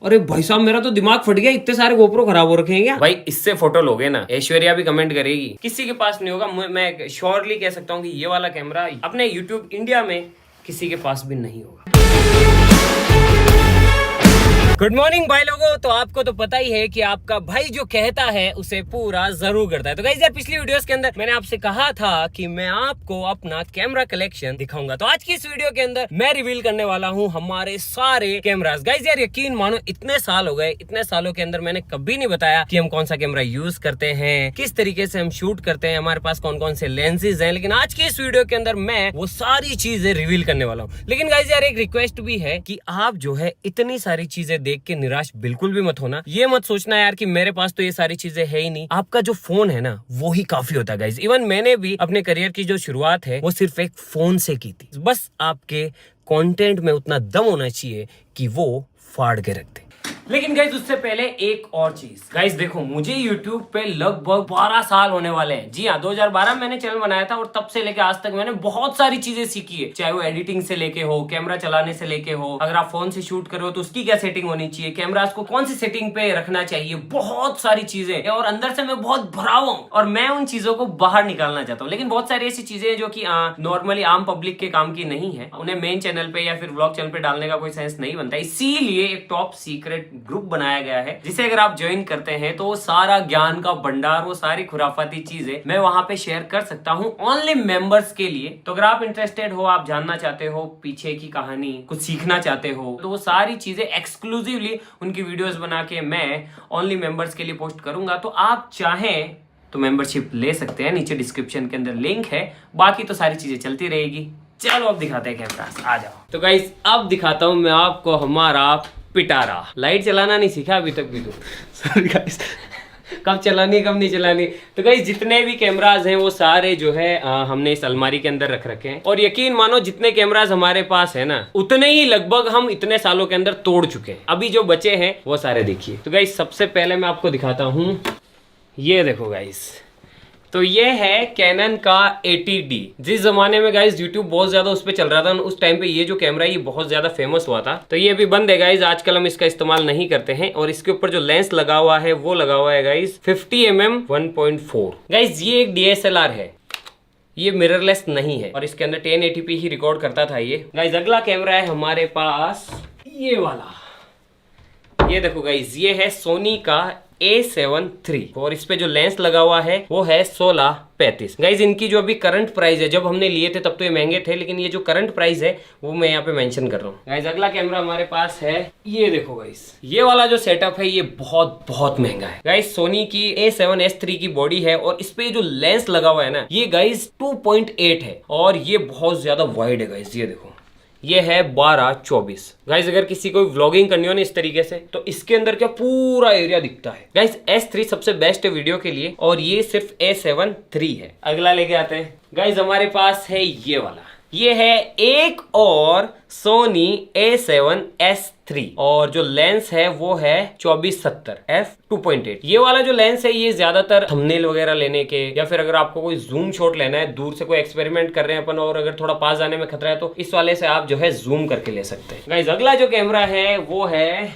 अरे भाई साहब मेरा तो दिमाग फट गया, इतने सारे गोप्रो खराब हो रखे हैं क्या भाई? इससे फोटो लोगे ना, ऐश्वर्या भी कमेंट करेगी। किसी के पास नहीं होगा, मैं श्योरली कह सकता हूँ कि ये वाला कैमरा अपने यूट्यूब इंडिया में किसी के पास भी नहीं होगा। गुड मॉर्निंग भाई लोगों। तो आपको तो पता ही है कि आपका भाई जो कहता है उसे पूरा जरूर करता है। तो गाइस यार पिछली वीडियोस के अंदर मैंने आपसे कहा था कि मैं आपको अपना कैमरा कलेक्शन दिखाऊंगा। तो आज की इस वीडियो के अंदर मैं रिवील करने वाला हूं हमारे सारे कैमरास। गाइस यार यकीन मानो इतने साल हो गए, इतने सालों के अंदर मैंने कभी नहीं बताया कि हम कौन सा कैमरा यूज करते हैं, किस तरीके से हम शूट करते हैं, हमारे पास कौन कौन से लेंसेज हैं। लेकिन आज की इस वीडियो के अंदर मैं वो सारी चीजें रिवील करने वाला हूँ। लेकिन गाइस यार एक रिक्वेस्ट भी है कि आप जो है इतनी सारी चीजें देख के निराश बिल्कुल भी मत होना। ये मत सोचना यार कि मेरे पास तो ये सारी चीजें है ही नहीं। आपका जो फोन है ना वो ही काफी होता है गाइस। इवन मैंने भी अपने करियर की जो शुरुआत है वो सिर्फ एक फोन से की थी। बस आपके कंटेंट में उतना दम होना चाहिए कि वो फाड़ के रख दे। लेकिन गाइस उससे पहले एक और चीज। गाइस देखो मुझे YouTube पे लगभग 12 साल होने वाले हैं। जी हाँ, 2012 में मैंने चैनल बनाया था और तब से लेके आज तक मैंने बहुत सारी चीजें सीखी है। चाहे वो एडिटिंग से लेके हो, कैमरा चलाने से लेके हो, अगर आप फोन से शूट कर रहे हो तो उसकी क्या सेटिंग होनी चाहिए, कैमरा को कौन सी सेटिंग पे रखना चाहिए, बहुत सारी चीजें। और अंदर से मैं बहुत भरा हुआ हूँ और मैं उन चीजों को बाहर निकालना चाहता हूँ। लेकिन बहुत सारी ऐसी चीजें जो कि नॉर्मली आम पब्लिक के काम की नहीं है, उन्हें मेन चैनल पे या फिर व्लॉग चैनल पे डालने का कोई सेंस नहीं बनता। इसीलिए एक टॉप सीक्रेट ग्रुप बनाया गया है जिसे अगर आप ज्वाइन करते हैं तो वो सारा ज्ञान का भंडार, वो सारी खुराफाती चीजें मैं वहां पे शेयर कर सकता हूं ओनली मेंबर्स के लिए। तो अगर आप इंटरेस्टेड हो, आप जानना चाहते हो पीछे की कहानी, कुछ सीखना चाहते हो, तो वो सारी चीजें एक्सक्लूसिवली उनकी वीडियोस बना के मैं ओनली मेंबर्स के लिए पोस्ट करूंगा। तो आप चाहें तो मेंबरशिप ले सकते हैं, नीचे डिस्क्रिप्शन के अंदर लिंक है। बाकी तो सारी चीजें चलती रहेगी। चलो अब दिखाते हैं कैमरा, आ जाओ। तो गाइस अब दिखाता हूं मैं आपको हमारा पिटारा। लाइट चलाना नहीं सीखा अभी तक भी तो। सॉरी गाइस, कब चलानी कब नहीं चलानी। तो गाइस जितने भी कैमराज हैं वो सारे जो है हमने इस अलमारी के अंदर रख रखे हैं। और यकीन मानो जितने कैमराज हमारे पास है ना उतने ही लगभग हम इतने सालों के अंदर तोड़ चुके हैं। अभी जो बचे हैं वो सारे देखिए। तो गाइस सबसे पहले मैं आपको दिखाता हूँ, ये देखो गाइस। तो ये है कैनन का 80D। जिस जमाने में गाइस YouTube बहुत ज्यादा उस पर चल रहा था, उस टाइम पे ये जो कैमरा है ये बहुत ज्यादा फेमस हुआ था। तो ये अभी बंद है गाइस, आजकल हम इसका इस्तेमाल नहीं करते हैं। और इसके ऊपर जो लेंस लगा हुआ है वो लगा हुआ है गाइस 50mm 1.4। गाइस ये एक DSLR है, ये मिररलेस नहीं है और इसके अंदर 1080p ही रिकॉर्ड करता था ये। गाइस अगला कैमरा है हमारे पास ये वाला। ये देखो गाइस, ये है सोनी का A7 III और इस पे जो लेंस लगा हुआ है वो है 1635। गाइज इनकी जो अभी करंट प्राइस है, जब हमने लिए थे तब तो ये महंगे थे, लेकिन ये जो करंट प्राइस है वो मैं यहाँ पे मेंशन कर रहा हूँ। गाइज अगला कैमरा हमारे पास है, ये देखो गाइज, ये वाला जो सेटअप है ये बहुत बहुत महंगा है। गाइज सोनी की A7S III की बॉडी है और इस पे जो लेंस लगा हुआ है ना ये गाइज 2.8 है और ये बहुत ज्यादा वाइड है। गाइज ये देखो, ये है 12-24। गाइज अगर किसी को व्लॉगिंग करनी हो ना इस तरीके से तो इसके अंदर क्या पूरा एरिया दिखता है। गाइज S3 सबसे बेस्ट है वीडियो के लिए और ये सिर्फ A7 III है। अगला लेके आते हैं गाइज, हमारे पास है ये वाला। ये है एक और सोनी A7S III और जो लेंस है वो है 2470 f2.8। ये वाला जो लेंस है ये ज्यादातर थंबनेल वगैरह लेने के या फिर अगर आपको कोई जूम शॉट लेना है, दूर से कोई एक्सपेरिमेंट कर रहे हैं अपन और अगर थोड़ा पास जाने में खतरा है तो इस वाले से आप जो है जूम करके ले सकते हैं। गाइस अगला जो कैमरा है वो है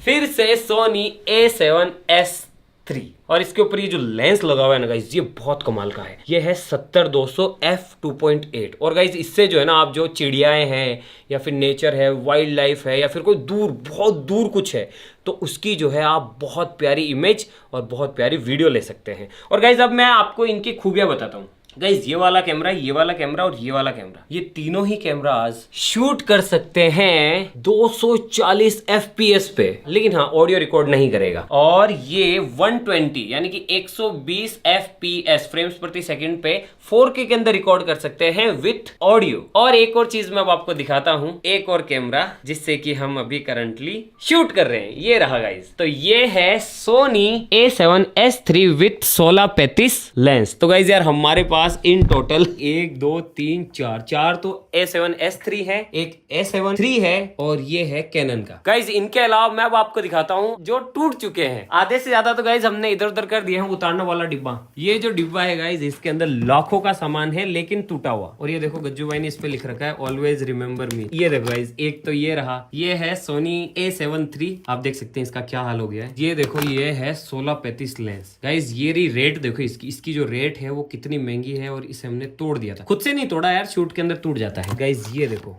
फिर से सोनी A7S III और इसके ऊपर ये जो लेंस लगा हुआ है ना गाइस ये बहुत कमाल का है। ये है 70-200 f2.8 और गाइस इससे जो है ना आप जो चिड़ियाएं हैं या फिर नेचर है, वाइल्ड लाइफ है या फिर कोई दूर बहुत दूर कुछ है तो उसकी जो है आप बहुत प्यारी इमेज और बहुत प्यारी वीडियो ले सकते हैं। और गाइस अब मैं आपको इनकी खूबियां बताता हूँ। गाइज ये वाला कैमरा, ये वाला कैमरा और ये वाला कैमरा, ये तीनों ही कैमराज शूट कर सकते हैं 240 FPS पे, लेकिन हाँ ऑडियो रिकॉर्ड नहीं करेगा। और ये 120 यानी कि 120 FPS फ्रेम्स प्रति सेकंड पे 4K के अंदर रिकॉर्ड कर सकते हैं विथ ऑडियो। और एक और चीज मैं अब आपको दिखाता हूँ, एक और कैमरा जिससे कि हम अभी करंटली शूट कर रहे हैं, ये रहा गाइज। तो ये है Sony A7S III with 1635 lens. तो गाइज यार हमारे पास पास इन टोटल 1 2 3 4 तो A7S3 है, एक A7 III है और ये है कैनन का। गाइज इनके अलावा मैं अब आपको दिखाता हूँ जो टूट चुके हैं आधे से ज्यादा। तो गाइज हमने इधर उधर कर दिए हैं। उतारने वाला डिब्बा, ये जो डिब्बा है गाइज इसके अंदर लाखों का सामान है लेकिन टूटा हुआ। और ये देखो गज्जू भाई ने इस पे लिख रखा है ऑलवेज रिमेम्बर मी। ये देखो गाइज, एक तो ये रहा, ये है सोनी A7 III, आप देख सकते हैं इसका क्या हाल हो गया है। ये देखो ये है 1635 लेंस। गाइज ये रही रेट देखो इसकी जो रेट है वो कितनी महंगी है और इसे हमने तोड़ दिया था। खुद से नहीं तोड़ा यार, शूट के अंदर टूट जाता है। गाइज ये देखो,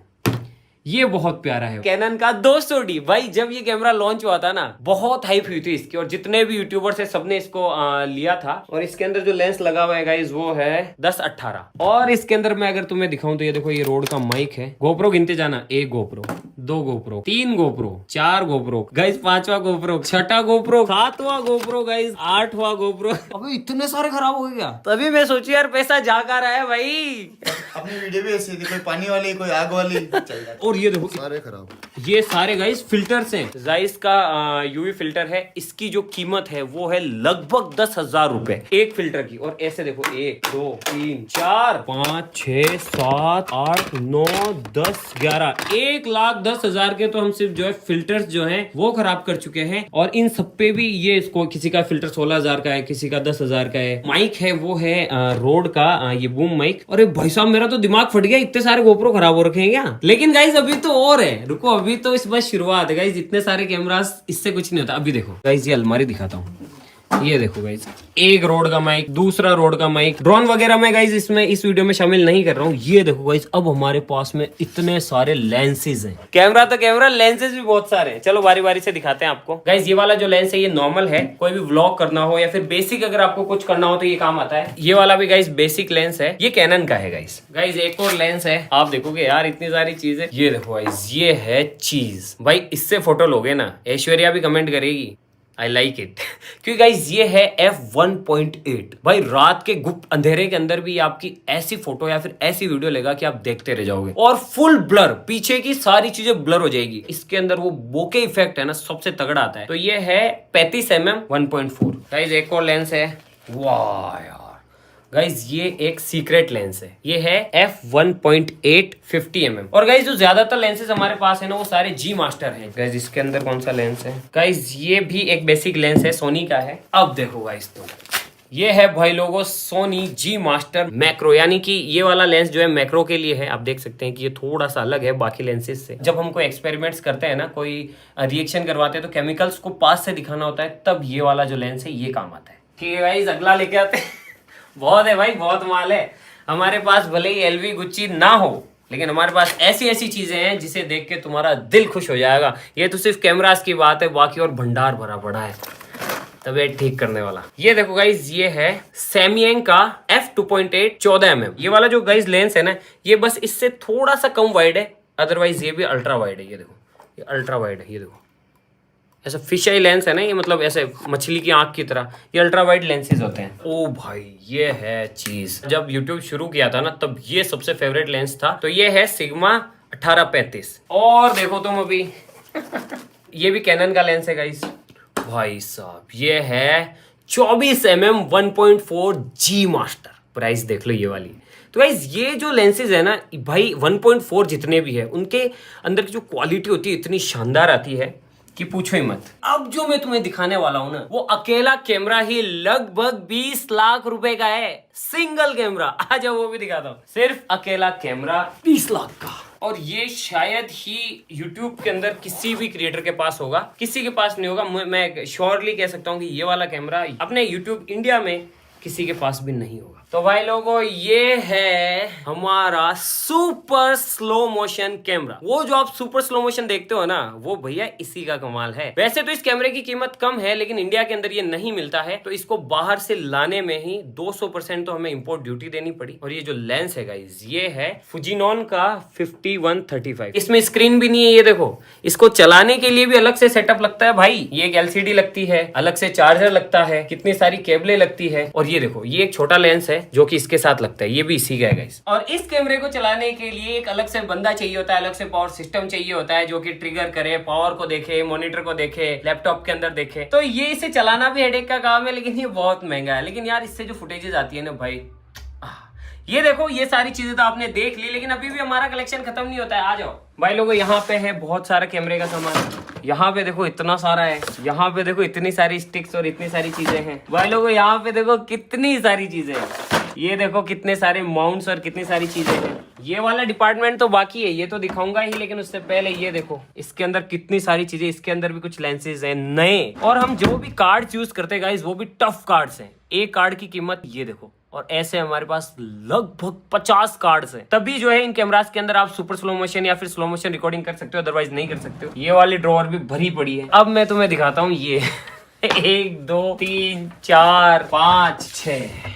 ये बहुत प्यारा है कैनन का 200D। भाई जब ये कैमरा लॉन्च हुआ था ना बहुत हाइप हुई थी इसकी और जितने भी यूट्यूबर्स है सबने इसको लिया था। और इसके अंदर जो लेंस लगा हुआ है गाइस वो है 10-18। और इसके अंदर मैं अगर तुम्हें दिखाऊं तो ये देखो ये रोड का माइक है। गोप्रो गिनते जाना, 1 GoPro, 2 GoPro, 3 GoPro, 4 GoPro guys, 5वां गोप्रो, 6ठा गोप्रो, 7वां गोप्रो गाइस, 8वां गोप्रो। अबे इतने सारे खराब हो गया। तभी मैं सोची यार पैसा जा कर रहा है भाई। अपनी वीडियो भी ऐसी थी, कोई पानी वाली कोई आग वाली चल जाती। और ये देखो सारे खराब, ये सारे गाइस फिल्टर्स हैं। जाइस का यूवी फिल्टर है, इसकी जो कीमत है वो है लगभग 10,000 रुपए एक फिल्टर की। और ऐसे देखो 1 2 3 4 5 6 7 8 9 10 11 1,10,000 के तो हम सिर्फ जो है फिल्टर्स जो है वो खराब कर चुके हैं। और इन सब पे भी ये इसको किसी का फिल्टर 16,000 का है, किसी का 10,000 का है। माइक है वो है रोड का ये बूम माइक। अरे भाई साहब मेरा तो दिमाग फट गया, इतने सारे गोप्रो खराब हो रखे हैं क्या। लेकिन गाइस अभी तो और है, रुको अभी तो इस बस शुरुआत है गाइस। इतने सारे कैमरास इससे कुछ नहीं होता। अभी देखो गाइस ये अलमारी दिखाता हूँ। ये देखो गाइस, एक रोड का माइक, दूसरा रोड का माइक, ड्रोन वगैरह में गाइस इसमें इस वीडियो में शामिल नहीं कर रहा हूँ। ये देखो गाइस अब हमारे पास में इतने सारे लेंसेज हैं। कैमरा तो कैमरा, लेंसेज भी बहुत सारे हैं। चलो बारी बारी से दिखाते हैं आपको। गाइस ये वाला जो लेंस है ये नॉर्मल है, कोई भी व्लॉग करना हो या फिर बेसिक अगर आपको कुछ करना हो तो ये काम आता है। ये वाला भी गाइस बेसिक लेंस है, ये कैनन का है गाइस। गाइस एक और लेंस है, आप देखोगे यार इतनी सारी चीजें। ये देखो गाइस ये है चीज, भाई इससे फोटो लोगे ना ऐश्वर्या भी कमेंट करेगी I like it। क्योंकि गाइस ये है f1.8। भाई रात के गुप्त अंधेरे के अंदर भी आपकी ऐसी फोटो या फिर ऐसी वीडियो लेगा कि आप देखते रह जाओगे। और फुल ब्लर, पीछे की सारी चीजें ब्लर हो जाएगी। इसके अंदर वो बोके इफेक्ट है ना सबसे तगड़ा आता है। तो ये है 35mm 1.4। गाइस एक और लेंस है, वाह यार गाइज ये एक सीक्रेट लेंस है, ये है f1.8 50mm। और गाइज जो ज्यादातर लेंसेज हमारे पास है ना वो सारे G मास्टर हैं। गाइज इसके अंदर कौन सा लेंस है, गाइज ये भी एक बेसिक लेंस है, सोनी का है। अब देखो गाइज तो ये है भाई लोगों सोनी G मास्टर मैक्रो, यानी कि ये वाला लेंस जो है मैक्रो के लिए है। आप देख सकते हैं कि ये थोड़ा सा अलग है बाकी लेंसेज से। जब हम कोई एक्सपेरिमेंट्स करते हैं ना, कोई रिएक्शन करवाते हैं तो केमिकल्स को पास से दिखाना होता है, तब ये वाला जो लेंस है ये काम आता है। ठीक है गाइज अगला लेके आते हैं। बहुत है भाई, बहुत माल है हमारे पास। भले ही LV गुच्ची ना हो लेकिन हमारे पास ऐसी ऐसी चीजें हैं जिसे देख के तुम्हारा दिल खुश हो जाएगा। ये तो सिर्फ कैमरास की बात है, बाकी और भंडार भरा पड़ा है तबीयत ठीक करने वाला। ये देखो गाइज ये है सैमयंग का f2.8 14mm। ये वाला जो गाइज लेंस है ना ये बस इससे थोड़ा सा कम वाइड है, अदरवाइज ये भी अल्ट्रा वाइड है। ये देखो ये अल्ट्रा वाइड है, ये देखो ऐसा फिश आई लेंस है ना ये, मतलब ऐसे मछली की आंख की तरह। ये अल्ट्रा वाइड लेंसेज होते हैं। ओ भाई ये है चीज, जब YouTube शुरू किया था ना तब ये सबसे फेवरेट लेंस था। तो ये है सिग्मा 1835। और देखो तुम अभी ये भी कैनन का लेंस है गाइस। भाई साहब ये है 24mm 1.4 G मास्टर। प्राइस देख लो ये वाली। तो गाइज ये जो लेंसेज है ना भाई 1.4 जितने भी है उनके अंदर की जो क्वालिटी होती है इतनी शानदार आती है कि पूछो ही मत। अब जो मैं तुम्हें दिखाने वाला हूं ना वो अकेला कैमरा ही लगभग 20 लाख रुपए का है। सिंगल कैमरा, आ जाओ वो भी दिखाता हूं। सिर्फ अकेला कैमरा 20 लाख का। और ये शायद ही YouTube के अंदर किसी भी क्रिएटर के पास होगा, किसी के पास नहीं होगा। मैं श्योरली कह सकता हूँ कि ये वाला कैमरा अपने YouTube इंडिया में किसी के पास भी नहीं होगा। तो भाई लोगों ये है हमारा सुपर स्लो मोशन कैमरा। वो जो आप सुपर स्लो मोशन देखते हो ना वो भैया इसी का कमाल है। वैसे तो इस कैमरे की कीमत कम है लेकिन इंडिया के अंदर ये नहीं मिलता है, तो इसको बाहर से लाने में ही 200% तो हमें इंपोर्ट ड्यूटी देनी पड़ी। और ये जो लेंस है गाइस ये है फुजिनॉन का 5135। इसमें स्क्रीन भी नहीं है, ये देखो। इसको चलाने के लिए भी अलग से सेटअप लगता है भाई। ये एक LCD लगती है, अलग से चार्जर लगता है, कितनी सारी केबलें लगती है। और ये देखो ये एक छोटा लेंस है जो कि इसके साथ लगता है, ये भी इसी का है गाइस। और इस कैमरे को चलाने के लिए एक अलग से बंदा चाहिए होता है, अलग से पावर सिस्टम चाहिए होता है जो कि ट्रिगर करे, पावर को देखे, मॉनिटर को देखे, लैपटॉप के अंदर देखे। तो ये इसे चलाना भी हेडेक का काम है लेकिन ये बहुत महंगा है। लेकिन यार इससे जो फुटेजेस आती है ना भाई ये देखो, ये सारी चीजें तो आपने देख ली, लेकिन अभी भी हमारा कलेक्शन खत्म नहीं होता है। आ जाओ भाई लोगों, यहाँ पे है बहुत सारा कैमरे का सामान। यहाँ पे देखो इतना सारा है, यहाँ पे देखो इतनी सारी स्टिक्स और इतनी सारी चीजें हैं भाई लोगों। यहाँ पे देखो कितनी सारी चीजें हैं, ये देखो कितने सारे माउंट्स और कितनी सारी चीजें हैं। ये वाला डिपार्टमेंट तो बाकी है, ये तो दिखाऊंगा ही, लेकिन उससे पहले ये देखो इसके अंदर कितनी सारी चीजें। इसके अंदर भी कुछ लेंसेज हैं नए, और हम जो भी कार्ड यूज करते हैं गाइस वो भी टफ कार्ड्स हैं। एक कार्ड की कीमत ये देखो, और ऐसे हमारे पास लगभग 50 कार्ड्स हैं। तभी जो है इन कैमरास के अंदर आप सुपर स्लो मोशन या फिर स्लो मोशन रिकॉर्डिंग कर सकते हो, अदरवाइज नहीं कर सकते हो। ये वाली ड्रॉअर भी भरी पड़ी है। अब मैं तुम्हें दिखाता हूँ ये 1 2 3 4 5 6।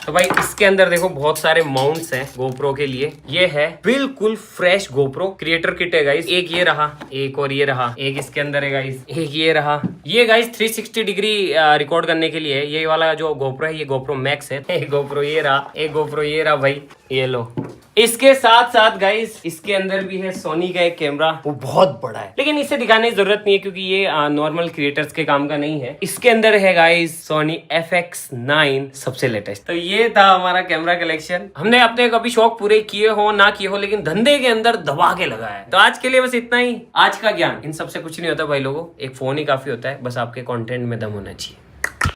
तो भाई इसके अंदर देखो बहुत सारे माउंट्स हैं गोप्रो के लिए। ये है बिल्कुल फ्रेश गोप्रो क्रिएटर किट है गाइस। एक ये रहा, एक और ये रहा, एक इसके अंदर है गाइस, एक ये रहा। ये गाइस 360 डिग्री रिकॉर्ड करने के लिए है। ये वाला जो गोप्रो है ये गोप्रो मैक्स है। एक गोप्रो ये रहा, एक गोप्रो ये रहा भाई, ये लो। इसके साथ साथ गाइस इसके अंदर भी है सोनी का एक कैमरा, वो बहुत बड़ा है, लेकिन इसे दिखाने की जरूरत नहीं है क्योंकि ये नॉर्मल क्रिएटर्स के काम का नहीं है। इसके अंदर है गाइस सोनी FX9 सबसे लेटेस्ट। तो ये था हमारा कैमरा कलेक्शन। हमने अपने कभी शौक पूरे किए हो ना किए हो, लेकिन धंधे के अंदर दबा के लगाया है। तो आज के लिए बस इतना ही। आज का ज्ञान इन सबसे कुछ नहीं होता भाई लोगों, एक फोन ही काफी होता है, बस आपके कंटेंट में दम होना चाहिए।